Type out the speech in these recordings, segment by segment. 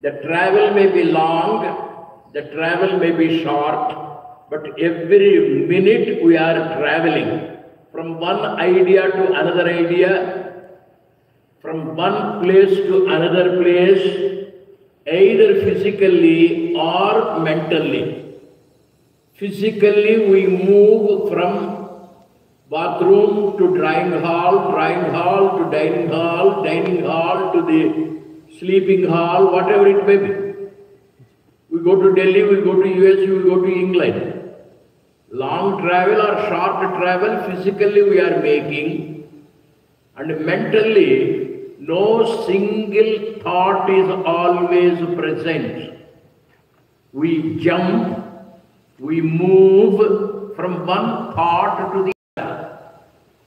The travel may be long, the travel may be short, but every minute we are traveling from one idea to another idea, from one place to another place, either physically or mentally. Physically, we move from bathroom to drawing hall to dining hall to the sleeping hall, whatever it may be. We go to Delhi, we go to US, we go to England. Long travel or short travel, physically we are making, and mentally, no single thought is always present. We jump, we move from one thought to the other.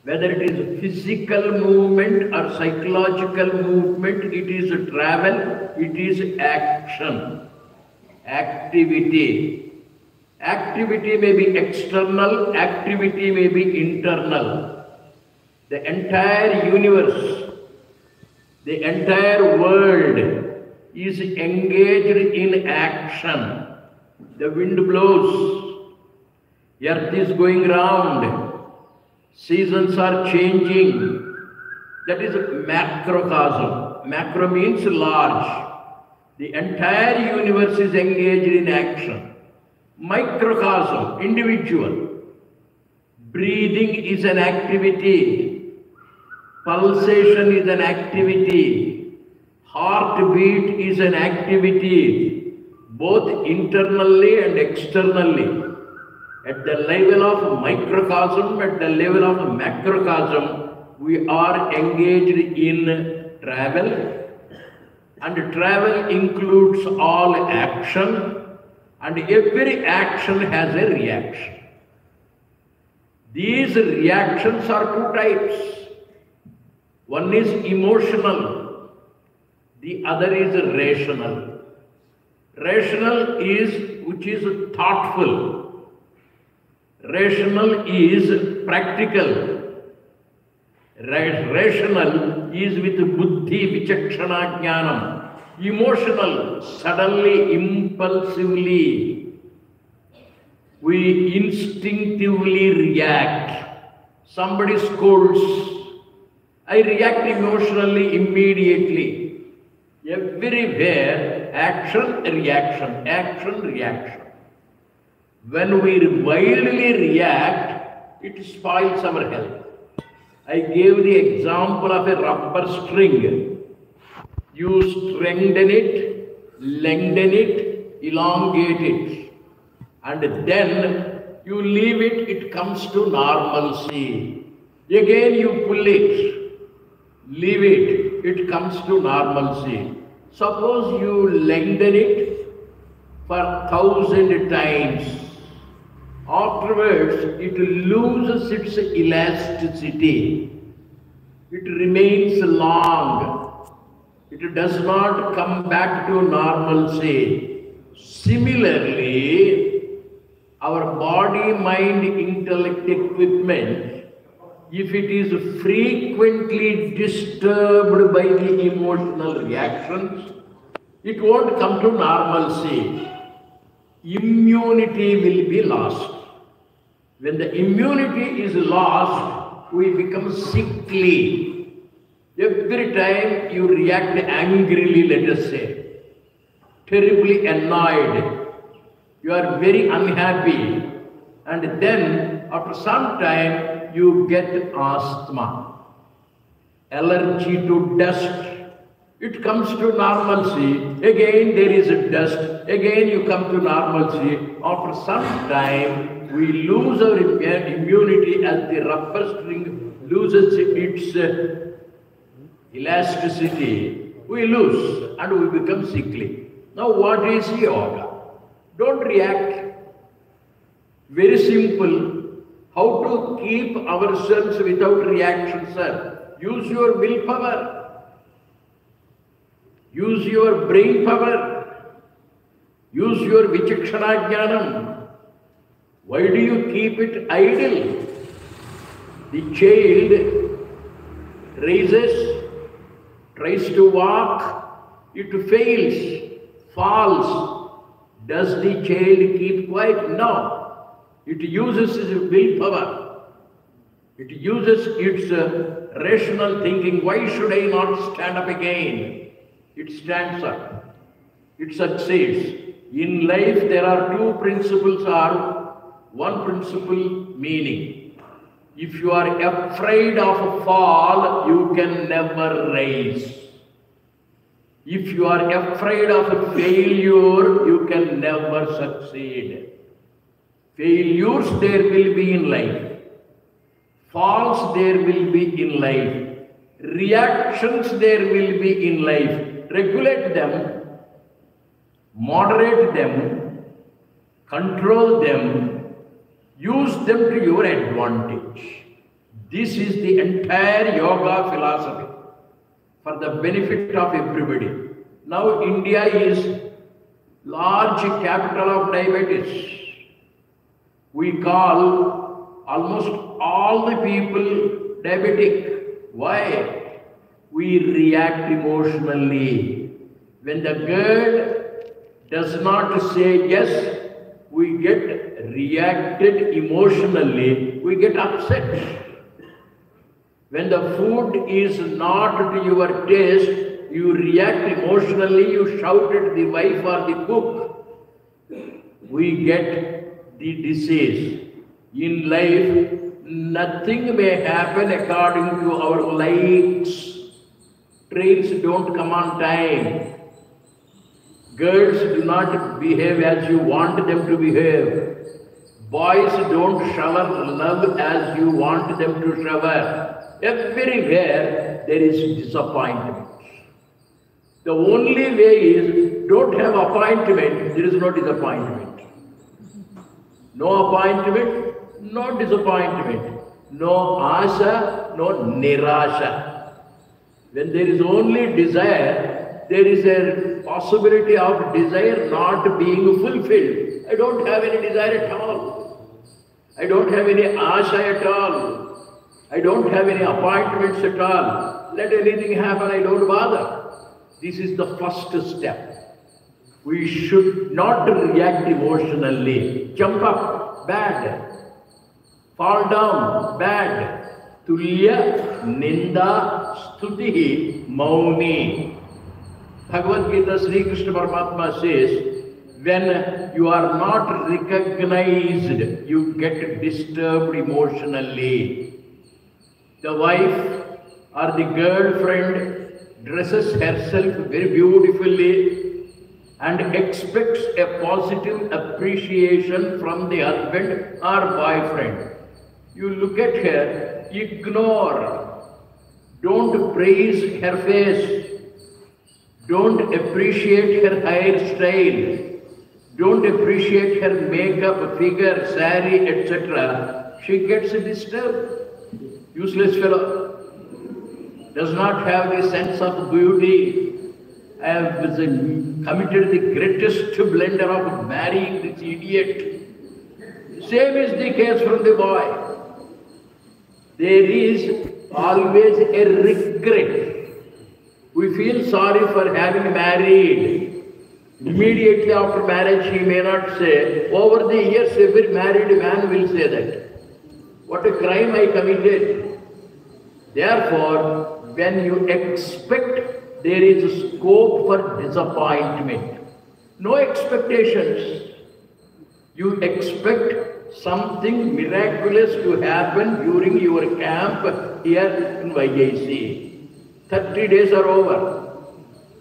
Whether it is physical movement or psychological movement, it is travel, it is action, activity. Activity may be external, activity may be internal. The entire universe, the entire world is engaged in action. The wind blows, earth is going round, seasons are changing. That is macrocosm. Macro means large. The entire universe is engaged in action. Microcosm, individual. Breathing is an activity. Pulsation is an activity. Heartbeat is an activity, both internally and externally. At the level of microcosm, at the level of macrocosm, we are engaged in travel. And travel includes all action, and every action has a reaction. These reactions are two types. One is emotional, the other is rational. Rational is which is thoughtful. Rational is practical. Rational is with buddhi, vichakshana, jnanam. Emotional, suddenly, impulsively. We instinctively react. Somebody scolds. I react emotionally immediately. Everywhere, action, reaction, action, reaction. When we wildly react, it spoils our health. I gave the example of a rubber string. You strengthen it, lengthen it, elongate it, and then you leave it, it comes to normalcy. Again you pull it, leave it, it comes to normalcy. Suppose you lengthen it for 1,000 times. Afterwards, it loses its elasticity. It remains long. It does not come back to normalcy. Similarly, our body, mind, intellect equipment, if it is frequently disturbed by the emotional reactions, it won't come to normalcy. Immunity will be lost. When the immunity is lost, we become sickly. Every time you react angrily, let us say, terribly annoyed, you are very unhappy, and then after some time you get asthma, allergy to dust. It comes to normalcy, again there is a dust, again you come to normalcy. After some time, we lose our immunity as the rubber string loses its elasticity. We lose and we become sickly. Now what is yoga? Don't react. Very simple. How to keep ourselves without reaction, sir? Use your willpower. Use your brain power. Use your vichakshana jnanam. Why do you keep it idle? The child raises, tries to walk, it fails. falls, does the child keep quiet? No. It uses its willpower. It uses its rational thinking. Why should I not stand up again? It stands up. It succeeds. In life, there are two principles or one principle meaning. If you are afraid of a fall, you can never rise. If you are afraid of a failure, you can never succeed. Failures there will be in life. Falls there will be in life. Reactions there will be in life. Regulate them, moderate them, control them, use them to your advantage. This is the entire yoga philosophy for the benefit of everybody. Now India is large capital of diabetes. We call almost all the people diabetic. Why? We react emotionally. When the girl does not say yes, we get reacted emotionally, we get upset. When the food is not to your taste, you react emotionally, you shout at the wife or the cook. We get the disease. In life, nothing may happen according to our likes. Trains don't come on time. Girls do not behave as you want them to behave. Boys don't shower love as you want them to shower. Everywhere there is disappointment. The only way is don't have appointment, there is no disappointment. No appointment, no disappointment. No asha, no nirasha. When there is only desire, there is a possibility of desire not being fulfilled. I don't have any desire at all. I don't have any asha at all. I don't have any appointments at all. Let anything happen, I don't bother. This is the first step. We should not react emotionally. Jump up, bad. Fall down, bad. Tulya, Ninda, Stuti, Mauni. Bhagavad Gita, Sri Krishna Paramatma says, when you are not recognized, you get disturbed emotionally. The wife or the girlfriend dresses herself very beautifully and expects a positive appreciation from the husband or boyfriend. You look at her, ignore, don't praise her face, don't appreciate her hairstyle, don't appreciate her makeup, figure, saree, etc. She gets disturbed. Useless fellow, does not have the sense of beauty. I have committed the greatest blunder of marrying this idiot. Same is the case from the boy. There is always a regret. We feel sorry for having married. Immediately after marriage, he may not say. Over the years, every married man will say that. What a crime I committed. Therefore, when you expect, there is scope for disappointment. No expectations. You expect something miraculous to happen during your camp here in YJC. 30 days are over.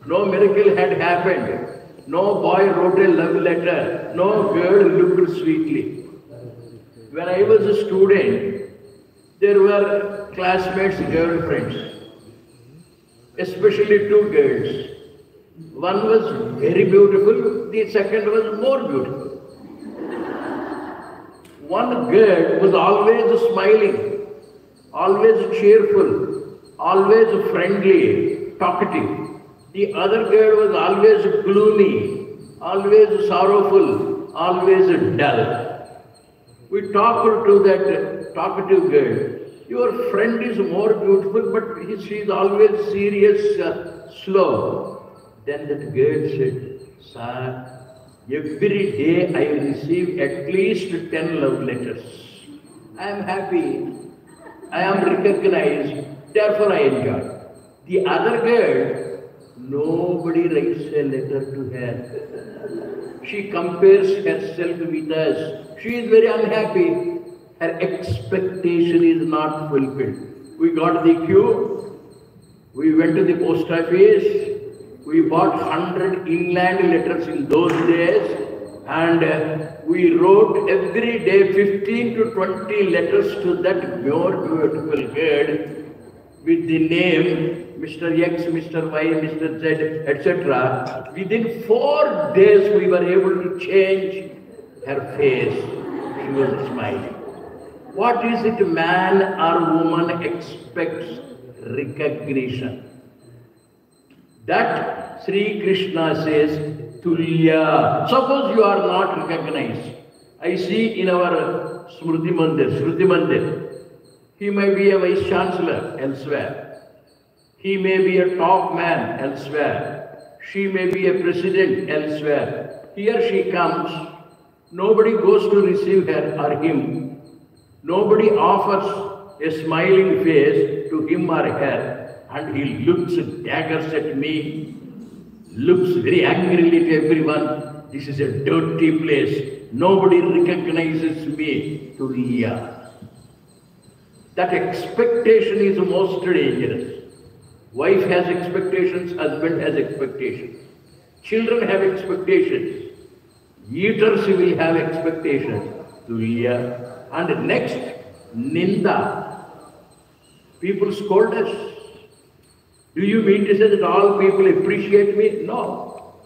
No miracle had happened. No boy wrote a love letter. No girl looked sweetly. When I was a student, there were classmates' girlfriends, especially two girls. One was very beautiful, the second was more beautiful. One girl was always smiling, always cheerful, always friendly, talkative. The other girl was always gloomy, always sorrowful, always dull. We talked to that talkative girl. Your friend is more beautiful, but she is always serious, slow. Then that girl said, Sir, every day I receive at least 10 love letters. I am happy. I am recognized. Therefore I enjoy. The other girl, nobody writes a letter to her. She compares herself with us. She is very unhappy. Her expectation is not fulfilled. We got the queue. We went to the post office. We bought 100 inland letters in those days, and we wrote every day 15 to 20 letters to that more beautiful girl with the name Mr. X, Mr. Y, Mr. Z, etc. Within 4 days we were able to change her face. She was smiling. What is it man or woman expects? Recognition. That Sri Krishna says, Tulya. Suppose you are not recognized. I see in our Smriti Mandir, he may be a vice chancellor elsewhere. He may be a top man elsewhere. She may be a president elsewhere. Here she comes. Nobody goes to receive her or him. Nobody offers a smiling face to him or her. And he looks daggers at me, looks very angrily to everyone. This is a dirty place. Nobody recognizes me. Turiya. That expectation is most dangerous. Wife has expectations, husband has expectations. Children have expectations. Eaters will have expectations. Turiya. And next, Ninda. People scold us. Do you mean to say that all people appreciate me? No.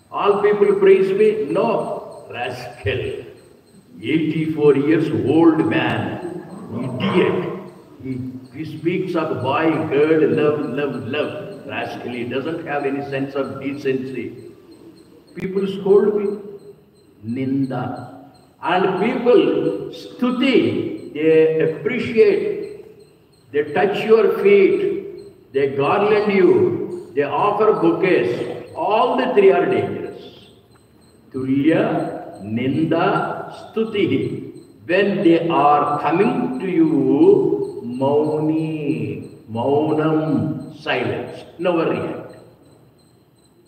All people praise me? No. Rascal. 84 years old man. Idiot. He speaks of boy, girl, love. Rascal. He doesn't have any sense of decency. People scold me. Ninda. And people stuti. They appreciate. They touch your feet. They garland you, they offer bouquets. All the three are dangerous. Tulya, Ninda, Stuti. When they are coming to you, Mauni, Maunam, silence, never react.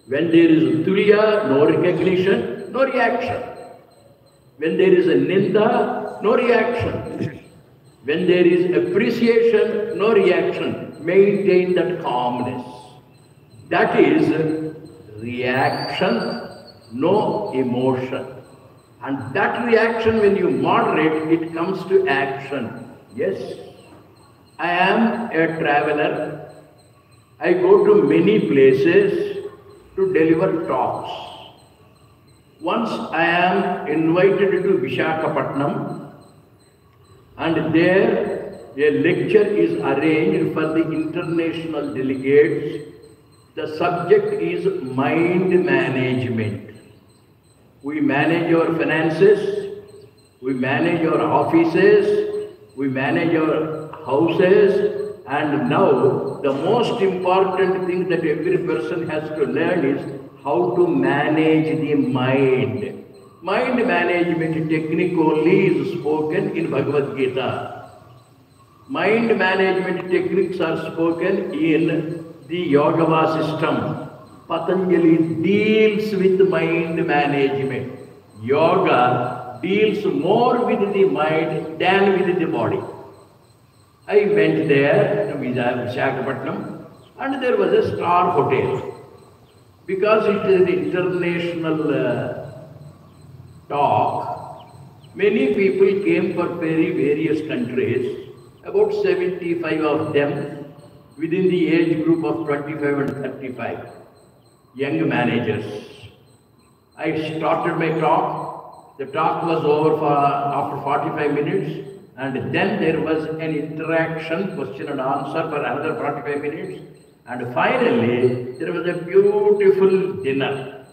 When there is Tulya, no recognition, no reaction. When there is a Ninda, no reaction. When there is appreciation, no reaction. Maintain that calmness. That is reaction, no emotion. And that reaction, when you moderate, it comes to action. Yes, I am a traveler. I go to many places to deliver talks. Once I am invited to Visakhapatnam, and there a lecture is arranged for the international delegates. The subject is mind management. We manage our finances, we manage our offices, we manage our houses, and now the most important thing that every person has to learn is how to manage the mind. Mind management technique only is spoken in Bhagavad Gita. Mind management techniques are spoken in the Yogava system. Patanjali deals with mind management. Yoga deals more with the mind than with the body. I went there to Visakhapatnam, and there was a star hotel. Because it is an international talk, many people came from various countries. About 75 of them within the age group of 25 and 35, young managers. I started my talk. The talk was over after 45 minutes, and then there was an interaction, question and answer for another 45 minutes, and finally there was a beautiful dinner.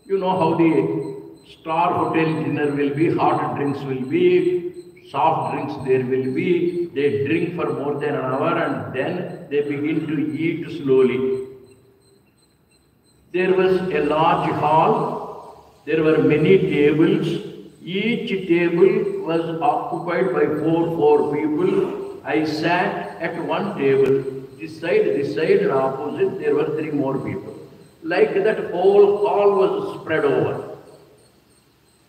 You know how the star hotel dinner will be, hot drinks will be, soft drinks there will be. They drink for more than an hour and then they begin to eat slowly. There was a large hall. There were many tables. Each table was occupied by four people. I sat at one table. This side, and opposite, there were 3 more people. Like that, whole hall was spread over.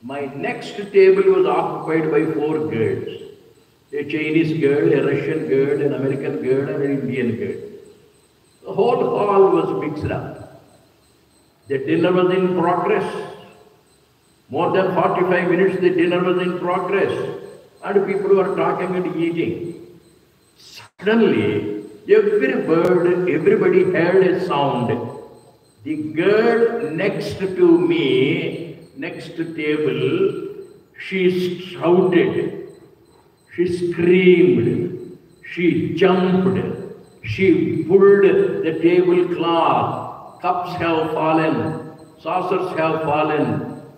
My next table was occupied by 4 girls. A Chinese girl, a Russian girl, an American girl, and an Indian girl. The whole hall was mixed up. The dinner was in progress. More than 45 minutes the dinner was in progress. And people were talking and eating. Suddenly, everybody heard a sound. The girl next to me, next table, she shouted, she screamed, she jumped, she pulled the tablecloth, cups have fallen, saucers have fallen,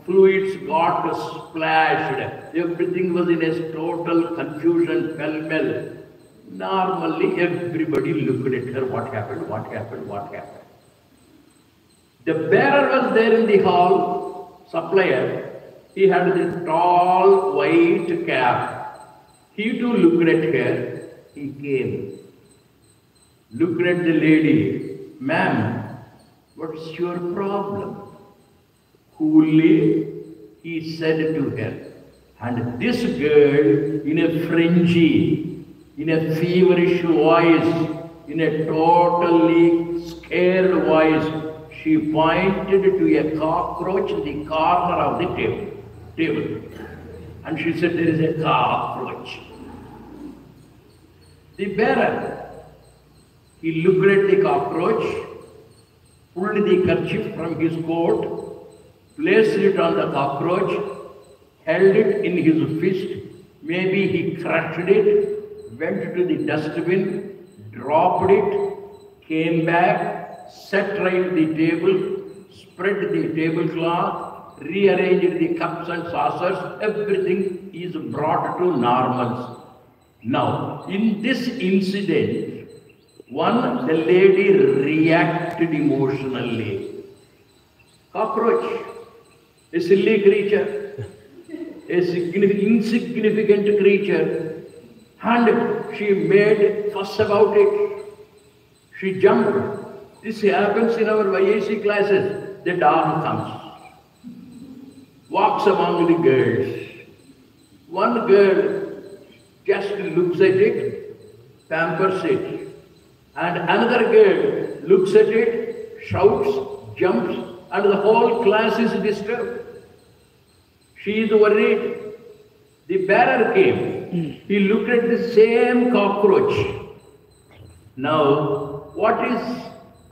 fluids got splashed, everything was in a total confusion, pell-mell. Normally everybody looked at her, what happened, what happened, what happened. The bearer was there in the hall, supplier. He had the tall white cap. He too looked at her. He came. Looked at the lady. Ma'am, what's your problem? Coolly, he said to her. And this girl, in a frenzy, in a feverish voice, in a totally scared voice, she pointed to a cockroach in the corner of the table. And she said, there is a cockroach. The bearer, he looked at the cockroach, pulled the kerchief from his coat, placed it on the cockroach, held it in his fist, maybe he crushed it, went to the dustbin, dropped it, came back, set right the table, spread the tablecloth, rearranged the cups and saucers, everything is brought to normalcy. Now, in this incident, the lady reacted emotionally. Cockroach, a silly creature, insignificant creature, and she made fuss about it. She jumped. This happens in our YAC classes. The dog comes, walks among the girls. One girl just looks at it, pampers it. And another girl looks at it, shouts, jumps, and the whole class is disturbed. She is worried. The bearer came. He looked at the same cockroach. Now, what is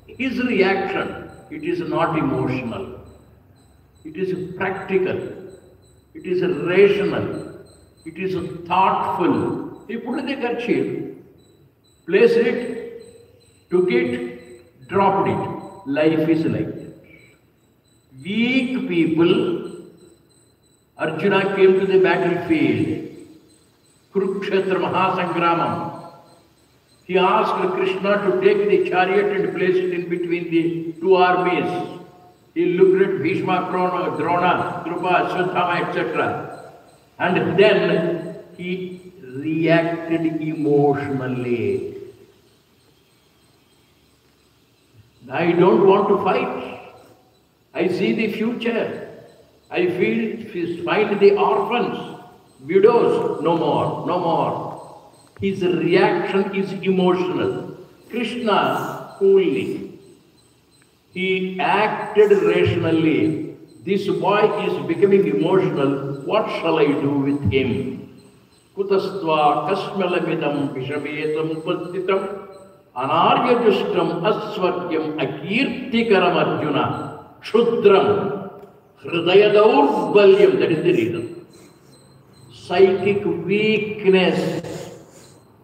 his reaction? It is not emotional. It is practical. It is rational. It is thoughtful. He put the kerchief, placed it, took it, dropped it. Life is like that. Weak people, Arjuna came to the battlefield, Kurukshetra Mahasangramam. He asked Krishna to take the chariot and place it in between the 2 armies. He looked at Bhishma, Drona, Drupa, Ashwatthama, etc. And then he reacted emotionally. I don't want to fight. I see the future. I find the orphans, widows, no more, no more. His reaction is emotional. Krishna, coolly, he acted rationally. This boy is becoming emotional. What shall I do with him? Kutastva kasmalamidam vishametam upathitam anaryadustam aswaryam akirtikaram Arjuna Shudram hridayadaurbalyam. That is the reason. Psychic weakness.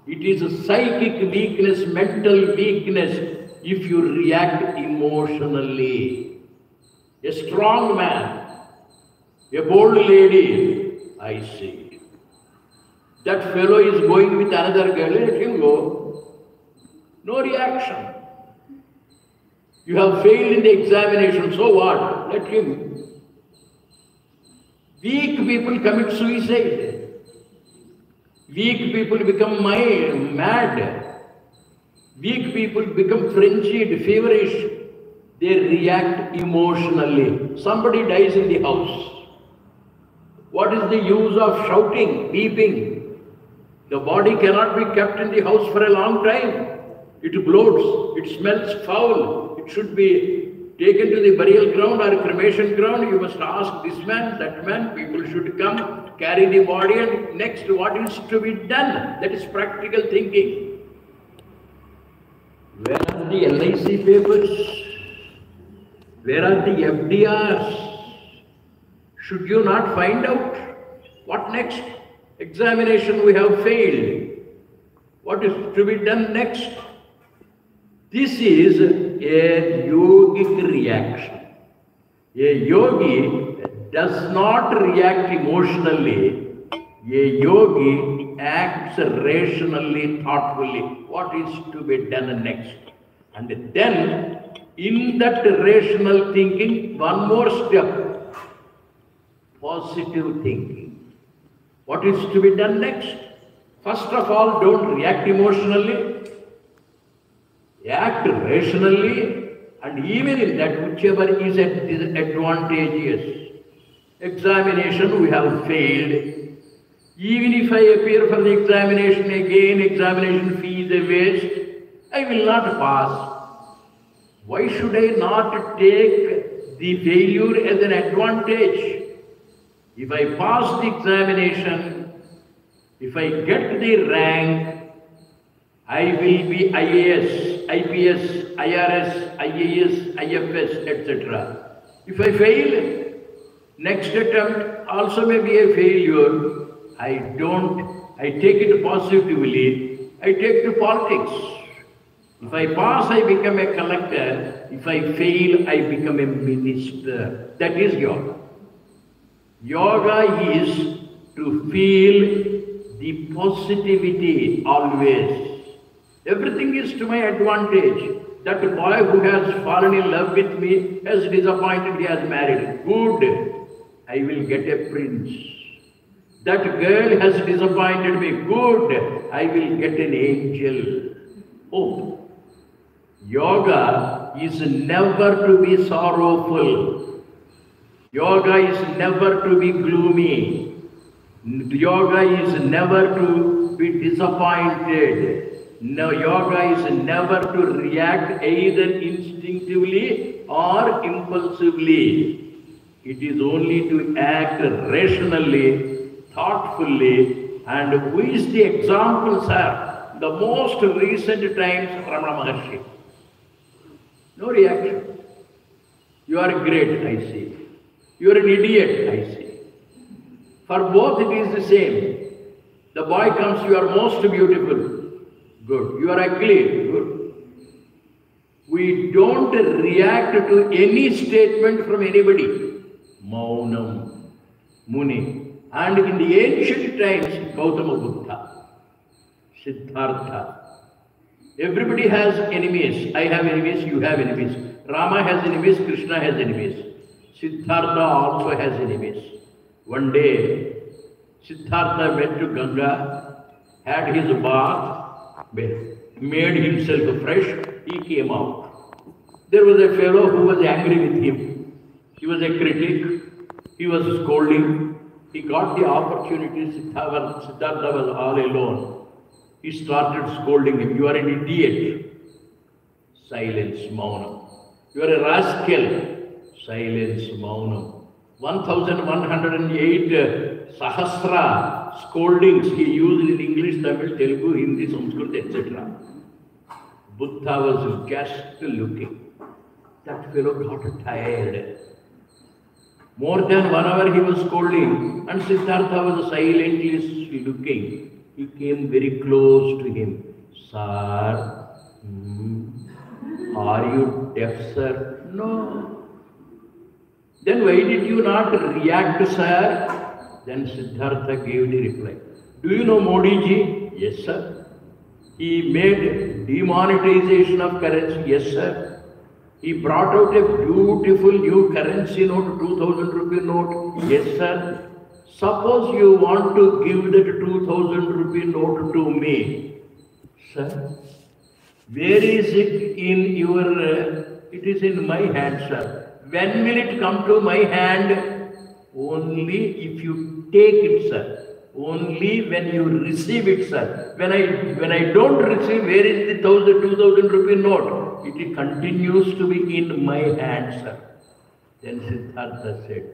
It is a psychic weakness, mental weakness, if you react emotionally. A strong man, a bold lady, I see. That fellow is going with another girl, let him go. No reaction. You have failed in the examination, so what? Let him. Weak people commit suicide. Weak people become mad. Weak people become frenzied, feverish. They react emotionally. Somebody dies in the house. What is the use of shouting, weeping? The body cannot be kept in the house for a long time. It bloats, it smells foul. It should be taken to the burial ground or cremation ground. You must ask this man, that man. People should come, carry the body, and next what is to be done? That is practical thinking. Where are the LIC papers? Where are the FDRs? Should you not find out? What next? Examination we have failed. What is to be done next? This is a yogic reaction. A yogi does not react emotionally. A yogi acts rationally, thoughtfully. What is to be done next? And then, in that rational thinking, one more step. Positive thinking. What is to be done next? First of all, don't react emotionally. Act rationally, and even in that, whichever is advantageous. Examination, we have failed. Even if I appear for the examination again, examination fee is a waste, I will not pass. Why should I not take the failure as an advantage? If I pass the examination, if I get the rank, I will be IAS, IPS, IRS, IAS, IFS, etc. If I fail, next attempt also may be a failure. I take it positively, I take to politics. If I pass, I become a collector. If I fail, I become a minister. That is yoga. Yoga is to feel the positivity always. Everything is to my advantage. That boy who has fallen in love with me has disappointed, he has married. Good, I will get a prince. That girl has disappointed me. Good, I will get an angel. Oh, yoga is never to be sorrowful. Yoga is never to be gloomy. Yoga is never to be disappointed. No, yoga is never to react either instinctively or impulsively. It is only to act rationally, thoughtfully, and who is the example, sir? The most recent times, Ramana Maharshi. No reaction. You are great, I see. You are an idiot, I see. For both it is the same. The boy comes, you are most beautiful. Good. You are ugly. Good. We don't react to any statement from anybody. Maunam, Muni. And in the ancient times, Gautama Buddha, Siddhartha. Everybody has enemies. I have enemies, you have enemies. Rama has enemies, Krishna has enemies. Siddhartha also has enemies. One day, Siddhartha went to Ganga, had his bath, made himself fresh, he came out. There was a fellow who was angry with him. He was a critic, he was scolding. He got the opportunity, Siddhartha was all alone. He started scolding him. You are an idiot. Silence, Maunam. You are a rascal. Silence, Maunam. 1108 Sahasra scoldings he used in English, Tamil, Telugu, Hindi, Sanskrit, etc. Buddha was just looking. That fellow got tired. More than 1 hour he was scolding, and Siddhartha was silently looking. He came very close to him. Sir, are you deaf, sir? No. Then why did you not react, sir? Then Siddhartha gave the reply. Do you know Modi ji? Yes, sir. He made demonetization of currency. Yes, sir. He brought out a beautiful new currency note, 2000 rupee note. Yes, sir. Suppose you want to give that 2000 rupee note to me. Sir, where is it in your... it is in my hand, sir. When will it come to my hand? Only if you take it, sir. Only when you receive it, sir. When I don't receive, where is the 2000 rupee note? It continues to be in my hand, sir. Then Siddhartha said,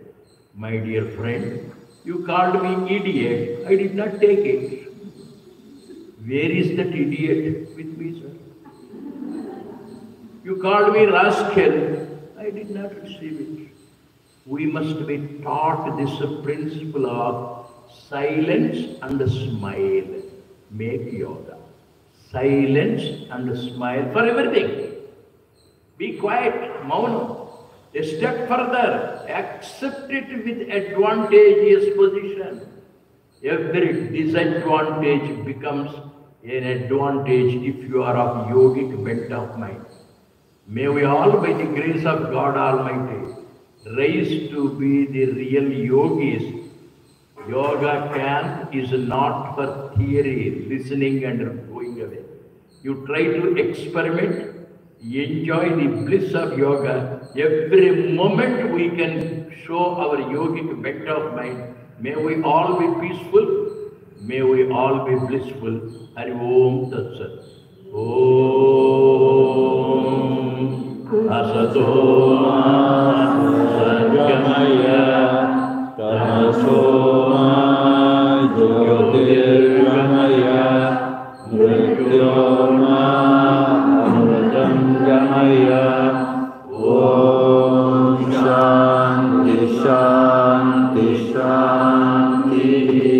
my dear friend, you called me idiot. I did not take it. Where is that idiot with me, sir? You called me rascal. I did not receive it. We must be taught this principle of silence and smile. Make yoga. Silence and smile for everything. Be quiet, mauna. A step further, accept it with advantageous position. Every disadvantage becomes an advantage if you are of yogic bent of mind. May we all, by the grace of God Almighty, rise to be the real yogis. Yoga camp is not for theory, listening and going away. You try to experiment, enjoy the bliss of yoga. Every moment we can show our yogic bent of mind. May we all be peaceful. May we all be blissful. Hari Om Tat Sat. Om Asato Ma Sadgamaya Tamaso Ma Jyotirgamaya Mrityo Ma Amritam Gamaya. Om Shanti Shanti Shanti.